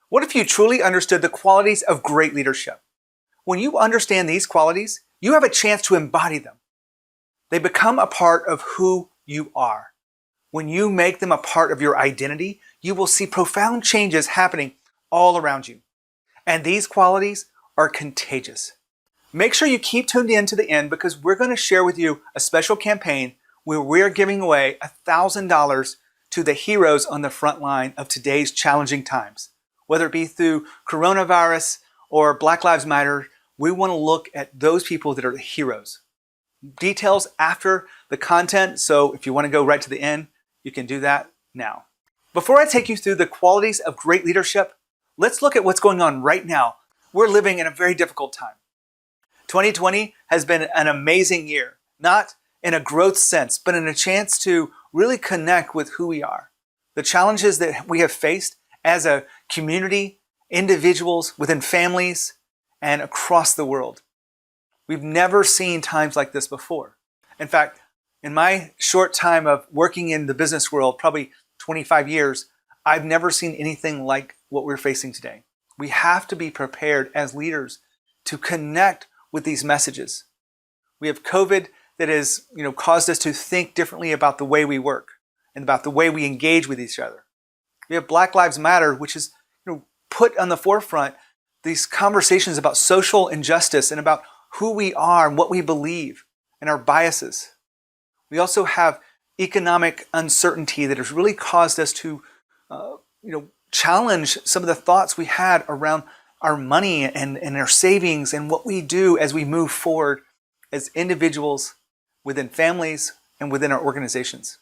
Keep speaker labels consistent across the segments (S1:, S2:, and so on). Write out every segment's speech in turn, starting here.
S1: What if you truly understood the qualities of great leadership? When you understand these qualities, you have a chance to embody them. They become a part of who you are. When you make them a part of your identity, you will see profound changes happening all around you. And these qualities are contagious. Make sure you keep tuned in to the end because we're going to share with you a special campaign where we're giving away $1,000 to the heroes on the front line of today's challenging times. Whether it be through coronavirus or Black Lives Matter, we want to look at those people that are the heroes. Details after the content, so if you want to go right to the end, you can do that now. Before I take you through the qualities of great leadership, let's look at what's going on right now. We're living in a very difficult time. 2020 has been an amazing year, not in a growth sense, but in a chance to really connect with who we are. The challenges that we have faced as a community, individuals, within families, and across the world. We've never seen times like this before. In fact, in my short time of working in the business world, probably 25 years, I've never seen anything like what we're facing today. We have to be prepared as leaders to connect with these messages. We have COVID that has, caused us to think differently about the way we work and about the way we engage with each other. We have Black Lives Matter, which is put on the forefront these conversations about social injustice and about who we are and what we believe and our biases. We also have economic uncertainty that has really caused us to challenge some of the thoughts we had around our money and our savings and what we do as we move forward as individuals, within families, and within our organizations.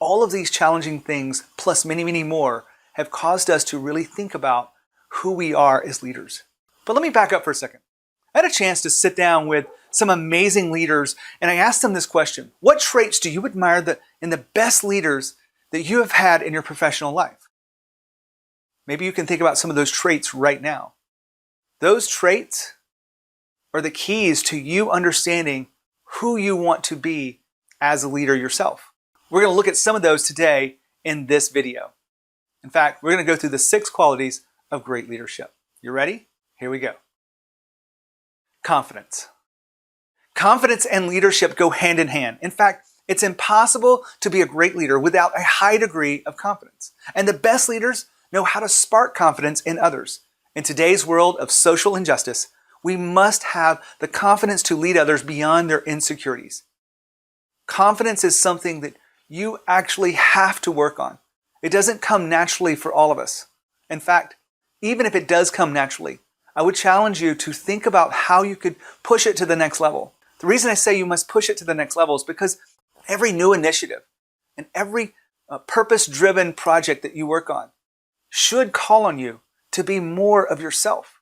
S1: All of these challenging things, plus many, many more, have caused us to really think about who we are as leaders. But let me back up for a second. I had a chance to sit down with some amazing leaders, and I asked them this question: what traits do you admire in the best leaders that you have had in your professional life? Maybe you can think about some of those traits right now. Those traits are the keys to you understanding who you want to be as a leader yourself. We're going to look at some of those today in this video. In fact, we're going to go through the 6 qualities of great leadership. You ready? Here we go. Confidence. Confidence and leadership go hand in hand. In fact, it's impossible to be a great leader without a high degree of confidence. And the best leaders know how to spark confidence in others. In today's world of social injustice, we must have the confidence to lead others beyond their insecurities. Confidence is something that you actually have to work on. It doesn't come naturally for all of us. In fact, even if it does come naturally, I would challenge you to think about how you could push it to the next level. The reason I say you must push it to the next level is because every new initiative and every purpose-driven project that you work on should call on you to be more of yourself,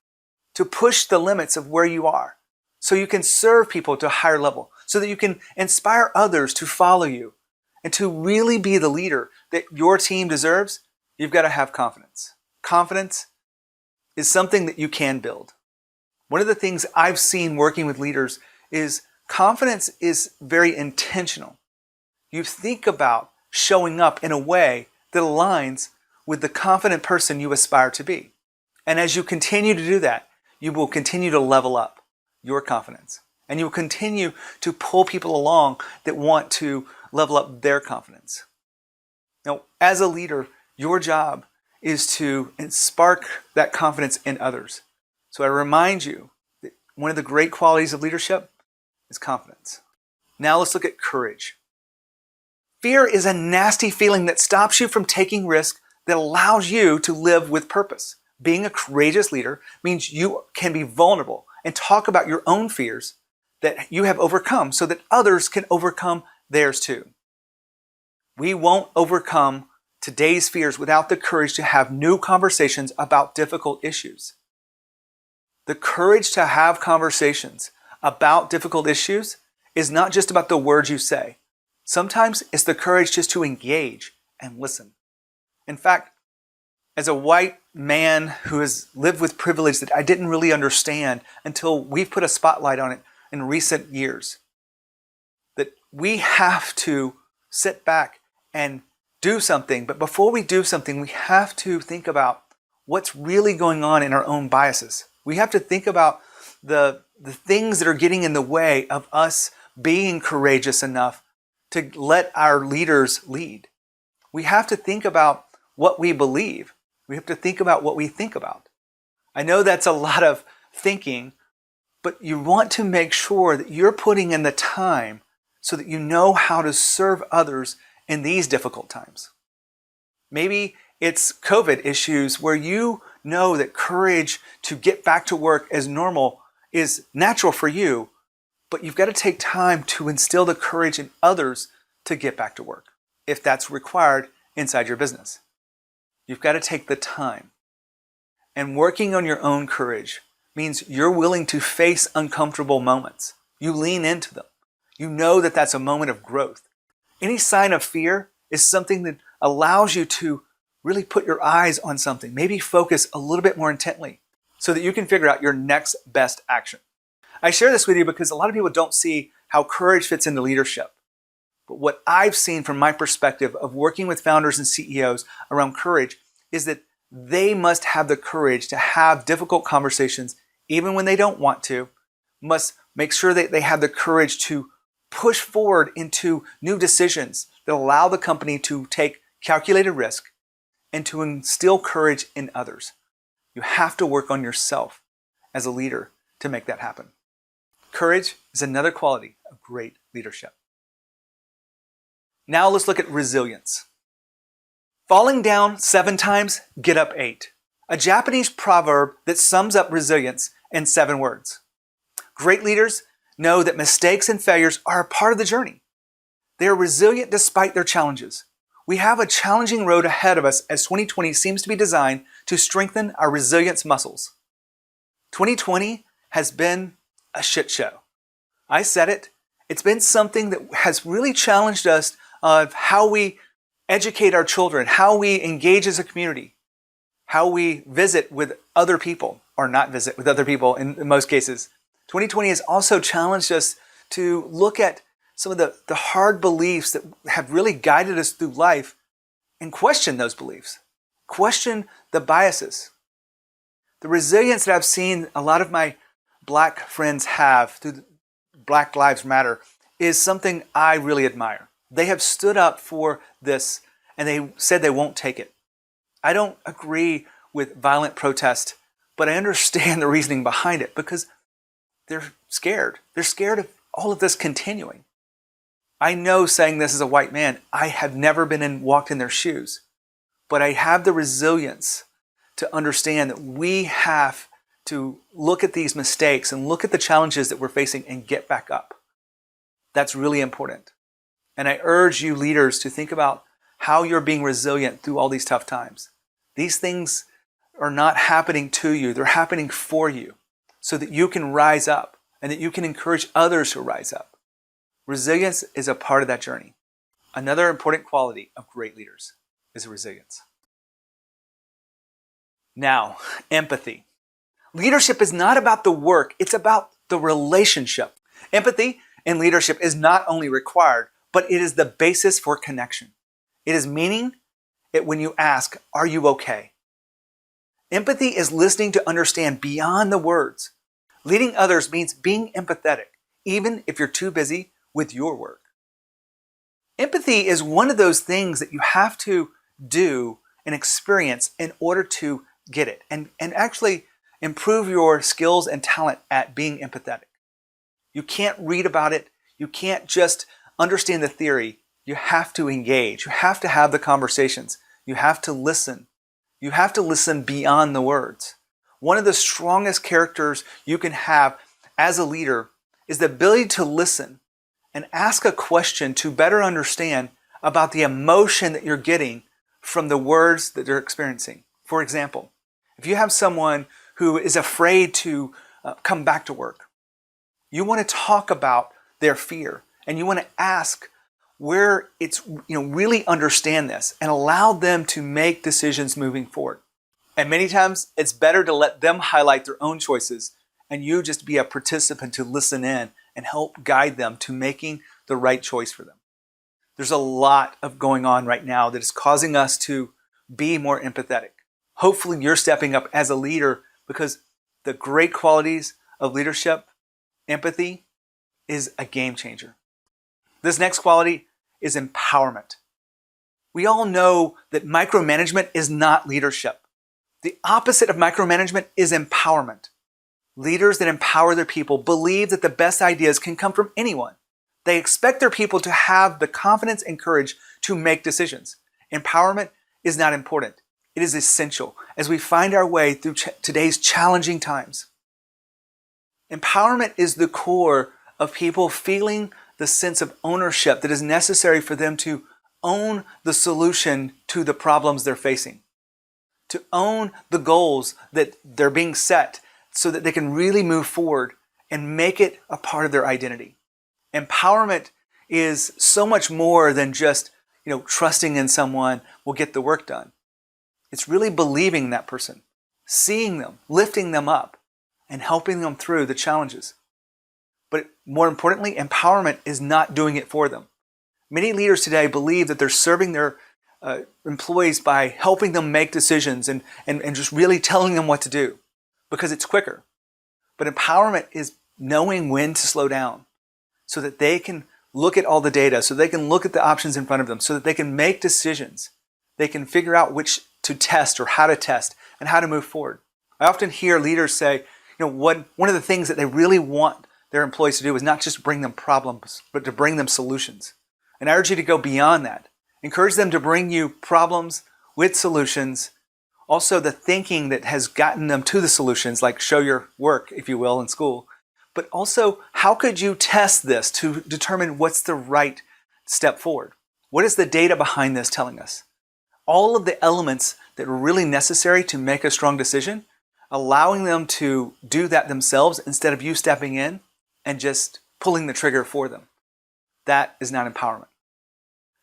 S1: to push the limits of where you are, so you can serve people to a higher level, so that you can inspire others to follow you. And to really be the leader that your team deserves, you've got to have confidence. Confidence is something that you can build. One of the things I've seen working with leaders is confidence is very intentional. You think about showing up in a way that aligns with the confident person you aspire to be. And as you continue to do that, you will continue to level up your confidence. And you will continue to pull people along that want to level up their confidence. Now, as a leader, your job is to spark that confidence in others. So I remind you that one of the great qualities of leadership is confidence. Now let's look at courage. Fear is a nasty feeling that stops you from taking risks that allows you to live with purpose. Being a courageous leader means you can be vulnerable and talk about your own fears that you have overcome so that others can overcome theirs too. We won't overcome today's fears without the courage to have new conversations about difficult issues. The courage to have conversations about difficult issues is not just about the words you say. Sometimes it's the courage just to engage and listen. In fact, as a white man who has lived with privilege that I didn't really understand until we've put a spotlight on it in recent years, that we have to sit back and do something. But before we do something, we have to think about what's really going on in our own biases. We have to think about the things that are getting in the way of us being courageous enough to let our leaders lead. We have to think about what we believe. We have to think about what we think about. I know that's a lot of thinking, but you want to make sure that you're putting in the time so that you know how to serve others in these difficult times. Maybe it's COVID issues where you know that courage to get back to work as normal is natural for you, but you've got to take time to instill the courage in others to get back to work, if that's required inside your business. You've got to take the time. And working on your own courage means you're willing to face uncomfortable moments. You lean into them. You know that that's a moment of growth. Any sign of fear is something that allows you to really put your eyes on something, maybe focus a little bit more intently so that you can figure out your next best action. I share this with you because a lot of people don't see how courage fits into leadership. But what I've seen from my perspective of working with founders and CEOs around courage is that they must have the courage to have difficult conversations even when they don't want to, must make sure that they have the courage to push forward into new decisions that allow the company to take calculated risk and to instill courage in others. You have to work on yourself as a leader to make that happen. Courage is another quality of great leadership. Now let's look at resilience. Falling down 7 times, get up 8. A Japanese proverb that sums up resilience in 7 words. Great leaders know that mistakes and failures are a part of the journey. They are resilient despite their challenges. We have a challenging road ahead of us as 2020 seems to be designed to strengthen our resilience muscles. 2020 has been a shit show. I said it. It's been something that has really challenged us of how we educate our children, how we engage as a community, how we visit with other people, or not visit with other people in most cases. 2020 has also challenged us to look at some of the hard beliefs that have really guided us through life and question those beliefs. Question the biases. The resilience that I've seen a lot of my Black friends have through Black Lives Matter is something I really admire. They have stood up for this and they said they won't take it. I don't agree with violent protest, but I understand the reasoning behind it because they're scared. They're scared of all of this continuing. I know, saying this as a white man, I have never walked in their shoes, but I have the resilience to understand that we have to look at these mistakes and look at the challenges that we're facing and get back up. That's really important. And I urge you leaders to think about how you're being resilient through all these tough times. These things are not happening to you, they're happening for you so that you can rise up and that you can encourage others to rise up. Resilience is a part of that journey. Another important quality of great leaders is resilience. Now, empathy. Leadership is not about the work, it's about the relationship. Empathy in leadership is not only required, but it is the basis for connection. It is meaning it when you ask, are you okay? Empathy is listening to understand beyond the words. Leading others means being empathetic, even if you're too busy with your work. Empathy is one of those things that you have to do and experience in order to get it and actually improve your skills and talent at being empathetic. You can't read about it. You can't just understand the theory. You have to engage. You have to have the conversations. You have to listen. You have to listen beyond the words. One of the strongest characters you can have as a leader is the ability to listen and ask a question to better understand about the emotion that you're getting from the words that they're experiencing. For example, if you have someone who is afraid to come back to work, you want to talk about their fear and you want to ask where it's, really understand this and allow them to make decisions moving forward. And many times it's better to let them highlight their own choices and you just be a participant to listen in and help guide them to making the right choice for them. There's a lot of going on right now that is causing us to be more empathetic. Hopefully you're stepping up as a leader, because the great qualities of leadership, empathy, is a game changer. This next quality is empowerment. We all know that micromanagement is not leadership. The opposite of micromanagement is empowerment. Leaders that empower their people believe that the best ideas can come from anyone. They expect their people to have the confidence and courage to make decisions. Empowerment is not important. It is essential as we find our way through today's challenging times. Empowerment is the core of people feeling the sense of ownership that is necessary for them to own the solution to the problems they're facing, to own the goals that they're being set so that they can really move forward and make it a part of their identity. Empowerment is so much more than just, trusting in someone will get the work done. It's really believing in that person, seeing them, lifting them up, and helping them through the challenges. But more importantly, empowerment is not doing it for them. Many leaders today believe that they're serving their employees by helping them make decisions and just really telling them what to do because it's quicker. But empowerment is knowing when to slow down so that they can look at all the data, so they can look at the options in front of them, so that they can make decisions. They can figure out which to test or how to test and how to move forward. I often hear leaders say, one of the things that they really want their employees to do is not just bring them problems, but to bring them solutions. And I urge you to go beyond that. Encourage them to bring you problems with solutions. Also, the thinking that has gotten them to the solutions, like show your work, if you will, in school. But also, how could you test this to determine what's the right step forward? What is the data behind this telling us? All of the elements that are really necessary to make a strong decision, allowing them to do that themselves instead of you stepping in and just pulling the trigger for them. That is not empowerment.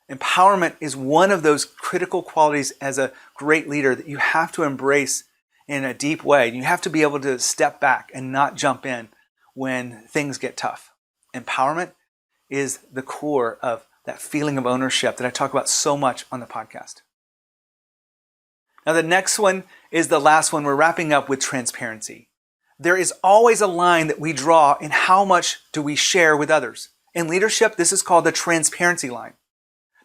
S1: Empowerment is one of those critical qualities as a great leader that you have to embrace in a deep way. You have to be able to step back and not jump in when things get tough. Empowerment is the core of that feeling of ownership that I talk about so much on the podcast. Now, the next one is the last one. We're wrapping up with transparency. There is always a line that we draw in how much do we share with others. In leadership, this is called the transparency line.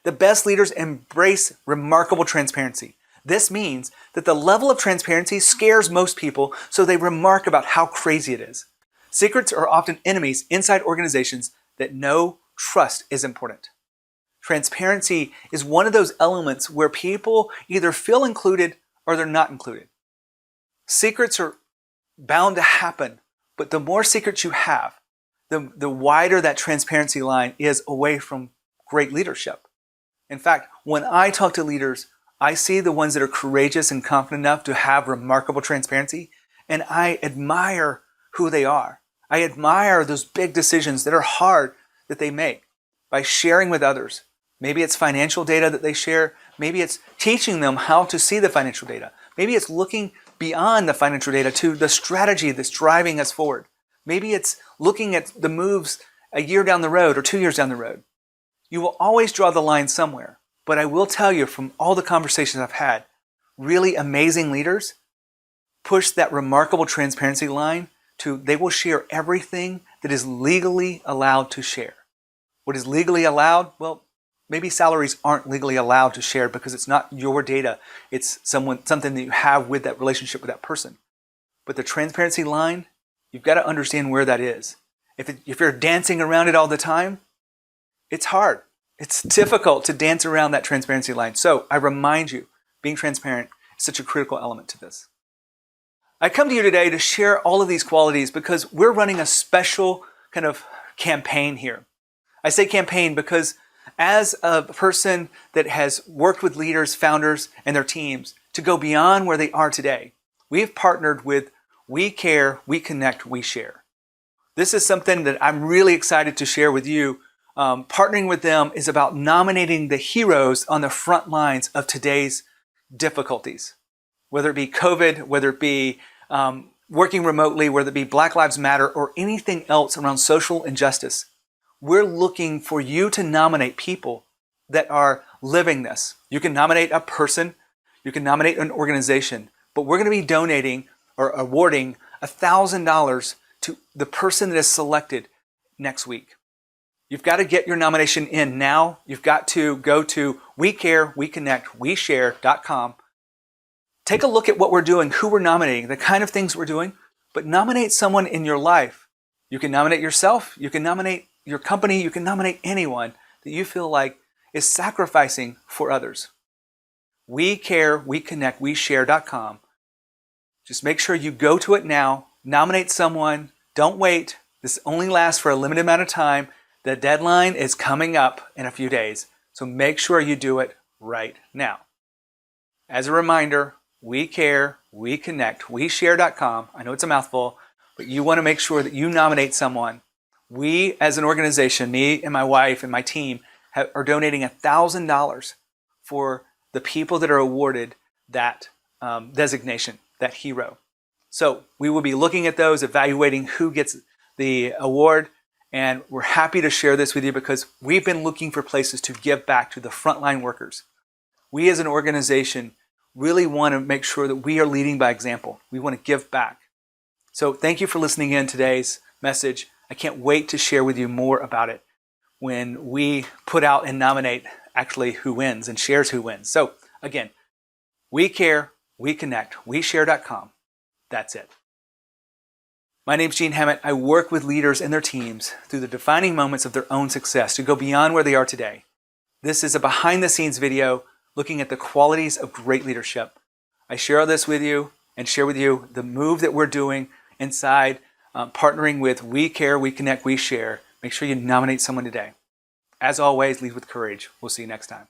S1: The best leaders embrace remarkable transparency. This means that the level of transparency scares most people, so they remark about how crazy it is. Secrets are often enemies inside organizations that know trust is important. Transparency is one of those elements where people either feel included or they're not included. Secrets are bound to happen, but the more secrets you have, the wider that transparency line is away from great leadership. In fact, when I talk to leaders, I see the ones that are courageous and confident enough to have remarkable transparency, and I admire who they are. I admire those big decisions that are hard that they make by sharing with others. Maybe it's financial data that they share. Maybe it's teaching them how to see the financial data. Maybe it's looking beyond the financial data to the strategy that's driving us forward. Maybe it's looking at the moves a year down the road or 2 years down the road. You will always draw the line somewhere. But I will tell you from all the conversations I've had, really amazing leaders push that remarkable transparency line to they will share everything that is legally allowed to share. What is legally allowed? Well, maybe salaries aren't legally allowed to share because it's not your data. It's something that you have with that relationship with that person. But the transparency line, you've got to understand where that is. If you're dancing around it all the time, it's hard. It's difficult to dance around that transparency line. So I remind you, being transparent is such a critical element to this. I come to you today to share all of these qualities because we're running a special kind of campaign here. I say campaign because as a person that has worked with leaders, founders, and their teams to go beyond where they are today, we have partnered with We Care, We Connect, We Share. This is something that I'm really excited to share with you. Partnering with them is about nominating the heroes on the front lines of today's difficulties, whether it be COVID, whether it be working remotely, whether it be Black Lives Matter, or anything else around social injustice. We're looking for you to nominate people that are living this. You can nominate a person, you can nominate an organization, but we're going to be donating or awarding $1,000 to the person that is selected next week. You've got to get your nomination in now. You've got to go to WeCare.com. Take a look at what we're doing, who we're nominating, the kind of things we're doing, but nominate someone in your life. You can nominate yourself, you can nominate your company, you can nominate anyone that you feel like is sacrificing for others. WeCare.com. Just make sure you go to it now, nominate someone, don't wait. This only lasts for a limited amount of time. The deadline is coming up in a few days, so make sure you do it right now. As a reminder, WeCare.com. I know it's a mouthful, but you want to make sure that you nominate someone. We, as an organization, me and my wife and my team, are donating $1,000 for the people that are awarded that designation, that hero. So we will be looking at those, evaluating who gets the award, and we're happy to share this with you because we've been looking for places to give back to the frontline workers. We as an organization really want to make sure that we are leading by example. We want to give back. So thank you for listening in today's message. I can't wait to share with you more about it when we put out and nominate actually who wins and shares who wins. So again, we care, we connect, WeShare.com. That's it. My name's Gene Hammett. I work with leaders and their teams through the defining moments of their own success to go beyond where they are today. This is a behind-the-scenes video looking at the qualities of great leadership. I share all this with you and share with you the move that we're doing inside partnering with We Care, We Connect, We Share. Make sure you nominate someone today. As always, lead with courage. We'll see you next time.